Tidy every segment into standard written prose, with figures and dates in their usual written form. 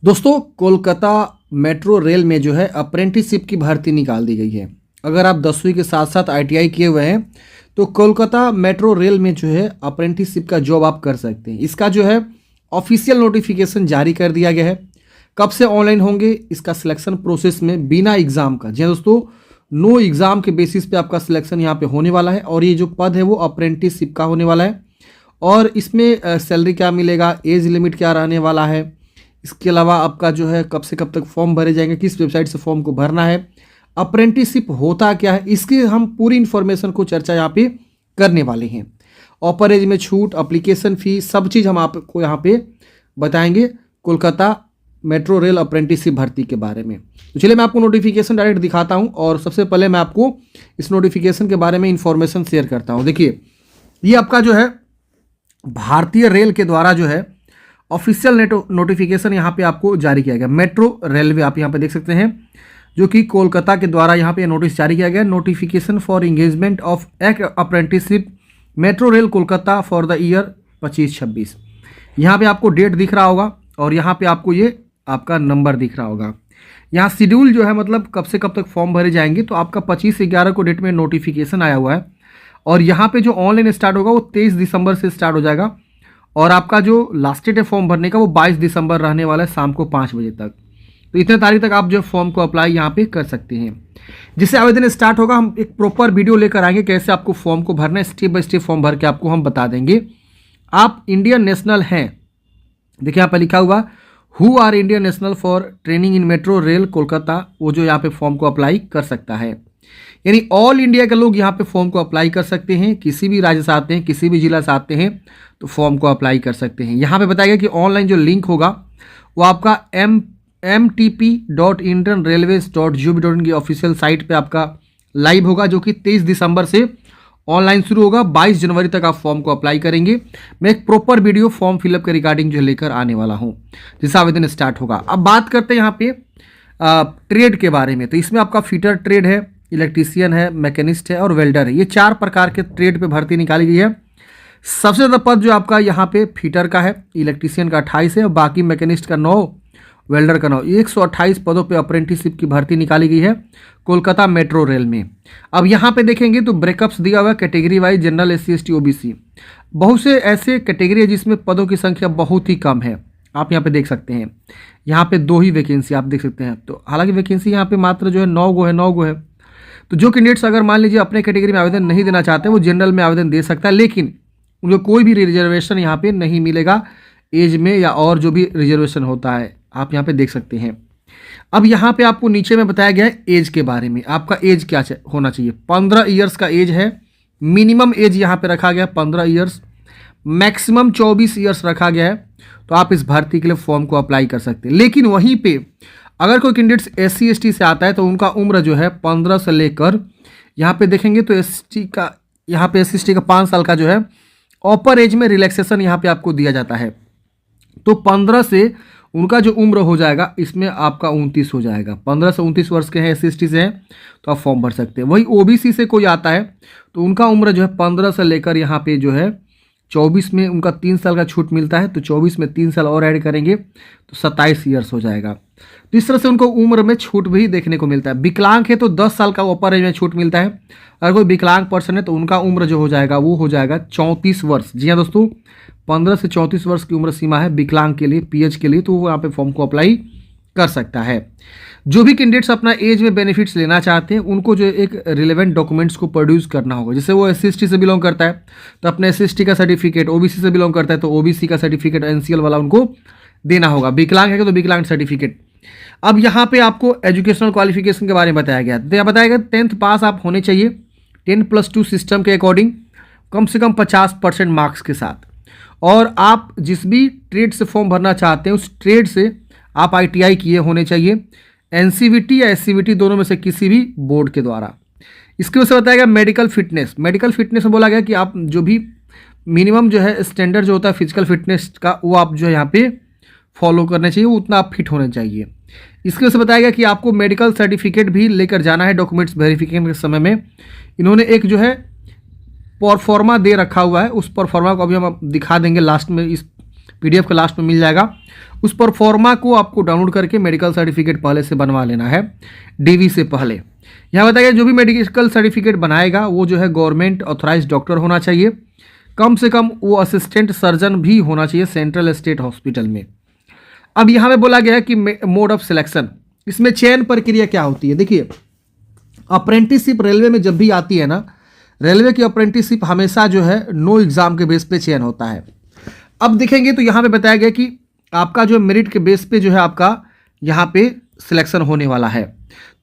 दोस्तों, Kolkata metro rail में जो है अप्रेंटिसशिप की भर्ती निकाल दी गई है। अगर आप 10वीं के साथ साथ आईटीआई किए हुए हैं तो कोलकाता मेट्रो रेल में जो है अप्रेंटिसशिप का जॉब आप कर सकते हैं। इसका जो है ऑफिशियल नोटिफिकेशन जारी कर दिया गया है। कब से ऑनलाइन होंगे, इसका सिलेक्शन प्रोसेस में बिना एग्ज़ाम का, जी हाँ दोस्तों, नो एग्ज़ाम के बेसिस पे आपका सिलेक्शन यहाँ पे होने वाला है। और ये जो पद है वो अप्रेंटिसशिप का होने वाला है। और इसमें सैलरी क्या मिलेगा, एज लिमिट क्या रहने वाला है, इसके अलावा आपका जो है कब से कब तक फॉर्म भरे जाएंगे, किस वेबसाइट से फॉर्म को भरना है, अप्रेंटिसशिप होता क्या है, इसकी हम पूरी इन्फॉर्मेशन को चर्चा यहाँ पे करने वाले हैं। ऑपर एज में छूट, एप्लीकेशन फीस, सब चीज़ हम आपको यहाँ पे बताएंगे कोलकाता मेट्रो रेल अप्रेंटिसशिप भर्ती के बारे में। तो चलिए मैं आपको नोटिफिकेशन डायरेक्ट दिखाता हूँ और सबसे पहले मैं आपको इस नोटिफिकेशन के बारे में इन्फॉर्मेशन शेयर करता हूँ। देखिए, ये आपका जो है भारतीय रेल के द्वारा जो है ऑफिशियल नोटिफिकेशन यहाँ पे आपको जारी किया गया। मेट्रो रेलवे आप यहाँ पे देख सकते हैं, जो कि कोलकाता के द्वारा यहाँ पे नोटिस जारी किया गया। नोटिफिकेशन फॉर एंगेजमेंट ऑफ एक apprenticeship metro rail Kolkata for the year 25-26। यहाँ पे आपको डेट दिख रहा होगा और यहाँ पे आपको ये आपका नंबर दिख रहा होगा। यहाँ शेड्यूल जो है, मतलब कब से कब तक फॉर्म भरे जाएंगे, तो आपका 25/11 को डेट में नोटिफिकेशन आया हुआ है। और यहाँ पे जो ऑनलाइन स्टार्ट होगा वो 23 दिसंबर से स्टार्ट हो जाएगा। और आपका जो लास्ट डेट है फॉर्म भरने का वो 22 दिसंबर रहने वाला है, शाम को 5 बजे तक। तो इतने तारीख तक आप जो फॉर्म को अप्लाई यहाँ पे कर सकते हैं। जिससे आवेदन स्टार्ट होगा, हम एक प्रॉपर वीडियो लेकर आएंगे कैसे आपको फॉर्म को भरना है, स्टेप बाय स्टेप फॉर्म भर के आपको हम बता देंगे। आप इंडियन नेशनल हैं, देखिए यहाँ पर लिखा हुआ हु आर Indian national for training in metro rail Kolkata, वो जो यहाँ पे फॉर्म को अप्लाई कर सकता है। यानी ऑल इंडिया के लोग यहाँ पे फॉर्म को अप्लाई कर सकते हैं। किसी भी राज्य से आते हैं, किसी भी जिला से आते हैं तो फॉर्म को अप्लाई कर सकते हैं। यहाँ पे बताया गया कि ऑनलाइन जो लिंक होगा वो आपका mtp.indianrailways.gov.in की ऑफिशियल साइट पे आपका लाइव होगा, जो कि 23 दिसंबर से ऑनलाइन शुरू होगा। 22 जनवरी तक आप फॉर्म को अप्लाई करेंगे। मैं एक प्रॉपर वीडियो फॉर्म फिलअप के रिगार्डिंग जो लेकर आने वाला हूँ, जिससे आवेदन स्टार्ट होगा। अब बात करते हैं यहाँ पे ट्रेड के बारे में। तो इसमें आपका फिटर ट्रेड है, इलेक्ट्रीशियन है, मैकेनिस्ट है और वेल्डर है। ये 4 प्रकार के ट्रेड पे भर्ती निकाली गई है। सबसे ज़्यादा पद जो आपका यहाँ पे फिटर का है, इलेक्ट्रीशियन का 28 है और बाकी मैकेनिस्ट का 9, वेल्डर का 9। 128 पदों पे अप्रेंटिसशिप की भर्ती निकाली गई है कोलकाता मेट्रो रेल में। अब यहाँ पे देखेंगे तो ब्रेकअप्स दिया हुआ है category wise, general, SC ST OBC। बहुत से ऐसे कैटेगरी है जिसमें पदों की संख्या बहुत ही कम है। आप यहाँ पे देख सकते हैं, यहाँ पे 2 ही वैकेंसी आप देख सकते हैं। तो हालांकि वैकेंसी यहाँ पे मात्र जो है 9 गो है। तो जो कैंडिडेट्स अगर मान लीजिए अपने कैटेगरी में आवेदन नहीं देना चाहते, वो जनरल में आवेदन दे सकता है, लेकिन उनको कोई भी रिजर्वेशन यहाँ पे नहीं मिलेगा एज में, या और जो भी रिजर्वेशन होता है आप यहाँ पे देख सकते हैं। अब यहाँ पे आपको नीचे में बताया गया है एज के बारे में। आपका एज क्या होना चाहिए, 15 ईयर्स का एज है। मिनिमम एज यहाँ पे रखा गया है 15 ईयर्स, मैक्सिमम 24 ईयर्स रखा गया है। तो आप इस भर्ती के लिए फॉर्म को अप्लाई कर सकते हैं। लेकिन वहीं पे अगर कोई कैंडिडेट्स SC ST से आता है तो उनका उम्र जो है 15 से लेकर, यहाँ पे देखेंगे तो SC का, यहाँ पे SC ST का 5 साल का जो है ऑपर एज में रिलैक्सेशन यहाँ पे आपको दिया जाता है। तो 15 से उनका जो उम्र हो जाएगा, इसमें आपका 29 हो जाएगा। 15 से 29 वर्ष के हैं, SC ST से हैं तो आप फॉर्म भर सकते हैं। वही OBC से कोई आता है तो उनका उम्र जो है 15 से लेकर यहाँ पे जो है 24 में उनका 3 साल का छूट मिलता है। तो 24 में 3 साल और ऐड करेंगे तो 27 ईयर्स हो जाएगा। तो इस तरह से उनको उम्र में छूट भी देखने को मिलता है। विकलांग है तो 10 साल का ऊपर एज में छूट मिलता है। अगर कोई विकलांग पर्सन है तो उनका उम्र जो हो जाएगा वो हो जाएगा 34 वर्ष। जी हाँ दोस्तों, 15 से 34 वर्ष की उम्र सीमा है विकलांग के लिए, PH के लिए। तो वो यहाँ पे फॉर्म को अप्लाई कर सकता है। जो भी कैंडिडेट्स अपना एज में बेनिफिट्स लेना चाहते हैं, उनको जो एक रिलेवेंट डॉक्यूमेंट्स को प्रोड्यूस करना होगा। जैसे वो SC ST से बिलोंग करता है तो अपने SC ST का सर्टिफिकेट, OBC से बिलोंग करता है तो OBC का सर्टिफिकेट, NCL वाला उनको देना होगा। विकलांग है तो विकलांग सर्टिफिकेट। अब यहाँ पे आपको एजुकेशनल क्वालिफिकेशन के बारे में बताया गया। तो बताया गया 10th पास आप होने चाहिए 10+2 सिस्टम के अकॉर्डिंग, कम से कम 50% मार्क्स के साथ। और आप जिस भी ट्रेड से फॉर्म भरना चाहते हैं उस ट्रेड से आप ITI किए होने चाहिए, NCVT या SCVT दोनों में से किसी भी बोर्ड के द्वारा। इसके वजह से बताया गया मेडिकल फिटनेस। मेडिकल फिटनेस में बोला गया कि आप जो भी मिनिमम जो है स्टैंडर्ड जो होता है फिजिकल फिटनेस का, वो आप जो है यहाँ पे फॉलो करना चाहिए, उतना आप फिट होने चाहिए। इसके वजह से बताया गया कि आपको मेडिकल सर्टिफिकेट भी लेकर जाना है डॉक्यूमेंट्स वेरिफिकेशन के समय में। इन्होंने एक जो है परफॉर्मा दे रखा हुआ है, उस परफॉर्मा को अभी हम दिखा देंगे लास्ट में इस PDF के लास्ट में मिल जाएगा। उस परफॉर्मा को आपको डाउनलोड करके मेडिकल सर्टिफिकेट पहले से बनवा लेना है DV से पहले। यहाँ बताया गया जो भी मेडिकल सर्टिफिकेट बनाएगा वो जो है गवर्नमेंट ऑथराइज डॉक्टर होना चाहिए, कम से कम वो असिस्टेंट सर्जन भी होना चाहिए सेंट्रल स्टेट हॉस्पिटल में। अब यहाँ पे बोला गया है कि मोड ऑफ सिलेक्शन, इसमें चयन प्रक्रिया क्या होती है। देखिए अप्रेंटिसशिप रेलवे में जब भी आती है ना, रेलवे की अप्रेंटिसशिप हमेशा जो है नो एग्ज़ाम के बेस पे चयन होता है। अब देखेंगे तो यहाँ पे बताया गया कि आपका जो मेरिट के बेस पे जो है आपका यहाँ पे सिलेक्शन होने वाला है।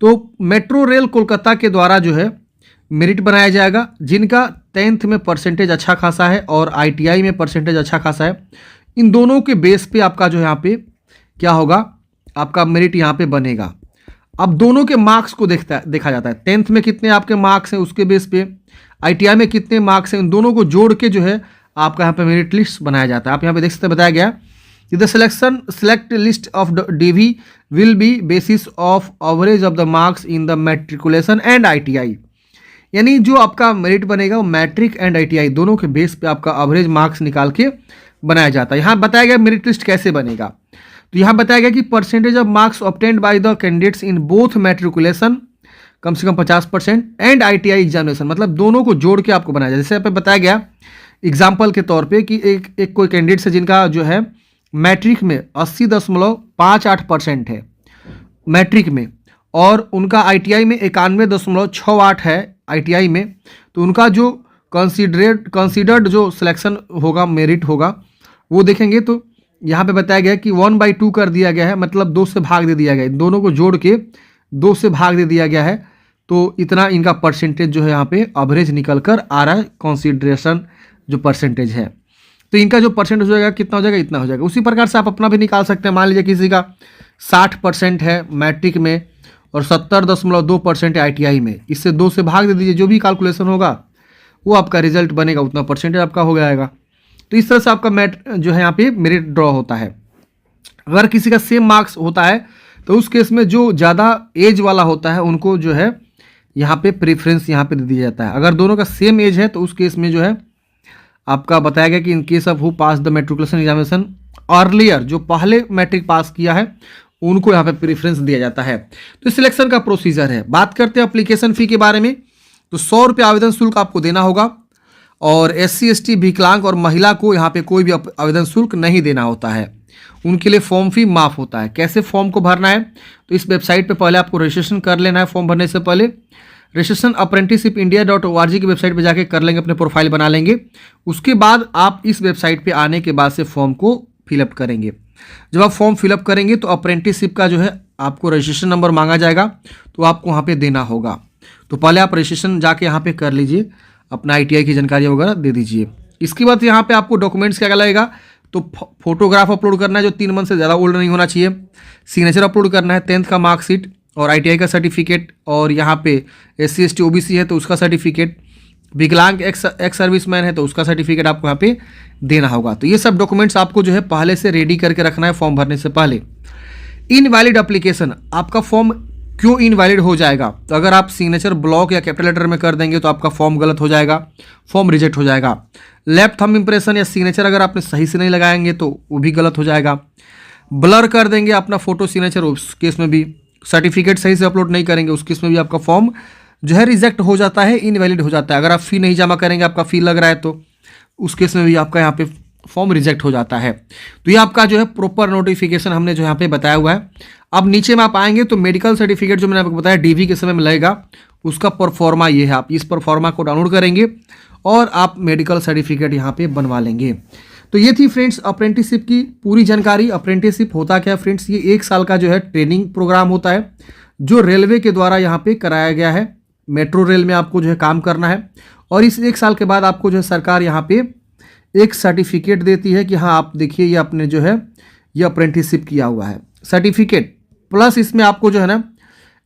तो मेट्रो रेल कोलकाता के द्वारा जो है मेरिट बनाया जाएगा, जिनका 10th में परसेंटेज अच्छा खासा है और ITI में परसेंटेज अच्छा खासा है। इन दोनों के बेस पे आपका जो यहाँ पे क्या होगा, आपका मेरिट यहाँ पे बनेगा। अब दोनों के मार्क्स को देखा जाता है, 10th में कितने आपके मार्क्स हैं उसके बेस पे, ITI में कितने मार्क्स हैं, इन दोनों को जोड़ के जो है आपका यहाँ पे मेरिट लिस्ट बनाया जाता है। आप यहाँ पे देख सकते हैं बताया गया कि the select list of DV will be basis of average of the marks in the matriculation and ITI। यानी जो आपका मेरिट बनेगा वो मैट्रिक एंड ITI दोनों के बेस पे आपका एवरेज मार्क्स निकाल के बनाया जाता है। यहाँ बताया गया मेरिट लिस्ट कैसे बनेगा, तो यहाँ बताया गया कि percentage of marks obtained by the candidates in both matriculation कम से कम 50% एंड ITI एग्जामिनेशन, मतलब दोनों को जोड़ के आपको बनाया जाए। जैसे यहाँ पे बताया गया एग्जाम्पल के तौर पे कि एक कोई कैंडिडेट है जिनका जो है मैट्रिक में 80.58% है मैट्रिक में, और उनका ITI में 91.68 है ITI में, तो उनका जो कंसीडर्ड जो सिलेक्शन होगा, मेरिट होगा, वो देखेंगे तो यहाँ पे बताया गया कि 1/2 कर दिया गया है, मतलब 2 से भाग दे दिया गया है। दोनों को जोड़ के 2 से भाग दे दिया गया है, तो इतना इनका परसेंटेज जो है यहाँ पे एवरेज निकल कर आ रहा है, कंसीडरेशन जो परसेंटेज है। तो इनका जो परसेंटेज हो जाएगा कितना हो जाएगा, इतना हो जाएगा। उसी प्रकार से आप अपना भी निकाल सकते हैं। मान लीजिए किसी का 60% है मैट्रिक में और 70.2% है ITI में, इससे 2 से भाग दे दीजिए, जो भी कैलकुलेशन होगा वो आपका रिजल्ट बनेगा, उतना परसेंटेज आपका हो जाएगा। तो इस तरह से आपका जो है यहाँ पे मेरिट ड्रॉ होता है। अगर किसी का सेम मार्क्स होता है तो उस केस में जो ज़्यादा एज वाला होता है उनको जो है यहाँ पे प्रेफरेंस यहाँ पे दे दिया जाता है। अगर दोनों का सेम एज है तो उस केस में जो है आपका बताया गया कि in case of who pass the matriculation examination earlier, जो पहले मैट्रिक पास किया है उनको यहाँ पे प्रेफरेंस दिया जाता है। तो सिलेक्शन का प्रोसीजर है। बात करते हैं एप्लीकेशन फ़ी के बारे में, तो 100 रुपये आवेदन शुल्क आपको देना होगा, और SC ST विकलांग और महिला को यहाँ पे कोई भी आवेदन शुल्क नहीं देना होता है, उनके लिए फॉर्म फी माफ़ होता है। कैसे फॉर्म को भरना है, तो इस वेबसाइट पे पहले आपको रजिस्ट्रेशन कर लेना है। फॉर्म भरने से पहले रजिस्ट्रेशन apprenticeshipindia.org की वेबसाइट पे जाके कर लेंगे, अपने प्रोफाइल बना लेंगे। उसके बाद आप इस वेबसाइट पे आने के बाद से फॉर्म को फिलअप करेंगे। जब आप फॉर्म फिलअप करेंगे तो अप्रेंटिसशिप का जो है आपको रजिस्ट्रेशन नंबर मांगा जाएगा, तो आपको वहाँ पे देना होगा। तो पहले आप रजिस्ट्रेशन जाके यहाँ पे कर लीजिए, अपना ITI की जानकारी वगैरह दे दीजिए। इसके बाद यहाँ पे आपको डॉक्यूमेंट्स क्या क्या लगेगा, तो फोटोग्राफ अपलोड करना है जो 3 मंथ से ज़्यादा ओल्ड नहीं होना चाहिए, सिग्नेचर अपलोड करना है, 10th का मार्कशीट और ITI का सर्टिफिकेट, और यहाँ पे SC ST OBC है तो उसका सर्टिफिकेट, विकलांग एक्स सर्विसमैन है तो उसका सर्टिफिकेट आपको यहाँ पे देना होगा। तो ये सब डॉक्यूमेंट्स आपको जो है पहले से रेडी करके रखना है फॉर्म भरने से पहले। इनवैलिड एप्लीकेशन, आपका फॉर्म क्यों इनवैलिड हो जाएगा, तो अगर आप सिग्नेचर ब्लॉक या कैपिटल लेटर में कर देंगे तो आपका फॉर्म गलत हो जाएगा, फॉर्म रिजेक्ट हो जाएगा। लेफ्ट थंब इंप्रेशन या सिग्नेचर अगर आपने सही से नहीं लगाएंगे तो वो भी गलत हो जाएगा। ब्लर कर देंगे अपना फोटो सिग्नेचर, उस केस में भी, सर्टिफिकेट सही से अपलोड नहीं करेंगे उस केस में भी आपका फॉर्म जो है रिजेक्ट हो जाता है, इनवैलिड हो जाता है। अगर आप फ़ी नहीं जमा करेंगे, आपका फ़ी लग रहा है, तो उस केस में भी आपका यहाँ पे फॉर्म रिजेक्ट हो जाता है। तो ये आपका जो है प्रॉपर नोटिफिकेशन हमने जो यहाँ पे बताया हुआ है। अब नीचे में आप आएंगे तो मेडिकल सर्टिफिकेट जो मैंने आपको बताया DV के समय में लगेगा, उसका परफॉर्मा ये है। आप इस परफॉर्मा को डाउनलोड करेंगे और आप मेडिकल सर्टिफिकेट यहाँ पे बनवा लेंगे। तो ये थी फ्रेंड्स अप्रेंटिसशिप की पूरी जानकारी। अप्रेंटिसशिप होता क्या है फ्रेंड्स, ये 1 साल का जो है ट्रेनिंग प्रोग्राम होता है जो रेलवे के द्वारा यहाँ पे कराया गया है। मेट्रो रेल में आपको जो है काम करना है, और इस 1 साल के बाद आपको जो है सरकार यहाँ पे एक सर्टिफिकेट देती है कि हाँ आप देखिए ये आपने जो है ये अप्रेंटिसशिप किया हुआ है, सर्टिफिकेट प्लस इसमें आपको जो है ना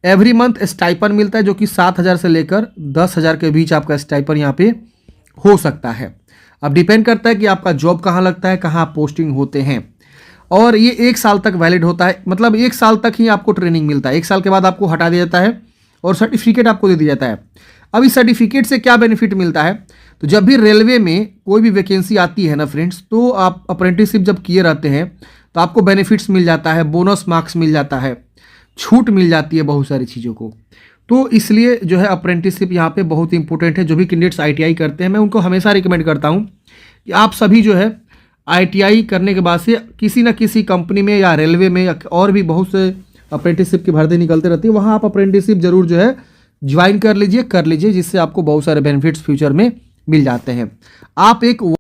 एवरी मंथ स्टाइपन मिलता है, जो कि 7,000 से लेकर 10,000 के बीच आपका स्टाइपन यहाँ पे हो सकता है। अब डिपेंड करता है कि आपका जॉब कहाँ लगता है, कहाँ पोस्टिंग होते हैं, और ये 1 साल तक वैलिड होता है। मतलब 1 साल तक ही आपको ट्रेनिंग मिलता है, 1 साल के बाद आपको हटा दिया जाता है और सर्टिफिकेट आपको दे दिया जाता है। अब इस सर्टिफिकेट से क्या बेनिफिट मिलता है, तो जब भी रेलवे में कोई भी वैकेंसी आती है ना फ्रेंड्स, तो आप अप्रेंटिसशिप जब किए रहते हैं तो आपको बेनिफिट्स मिल जाता है, बोनस मार्क्स मिल जाता है, छूट मिल जाती है बहुत सारी चीज़ों को। तो इसलिए जो है अप्रेंटिसशिप यहाँ पे बहुत इंपॉर्टेंट है। जो भी कैंडिडेट्स आईटीआई करते हैं, मैं उनको हमेशा रिकमेंड करता हूँ कि आप सभी जो है आईटीआई करने के बाद से किसी न किसी कंपनी में या रेलवे में या और भी बहुत से अप्रेंटिसशिप की भर्ती निकलते रहती है, वहाँ आप अप्रेंटिसशिप जरूर जो है ज्वाइन कर लीजिए, जिससे आपको बहुत सारे बेनिफिट्स फ्यूचर में मिल जाते हैं। आप एक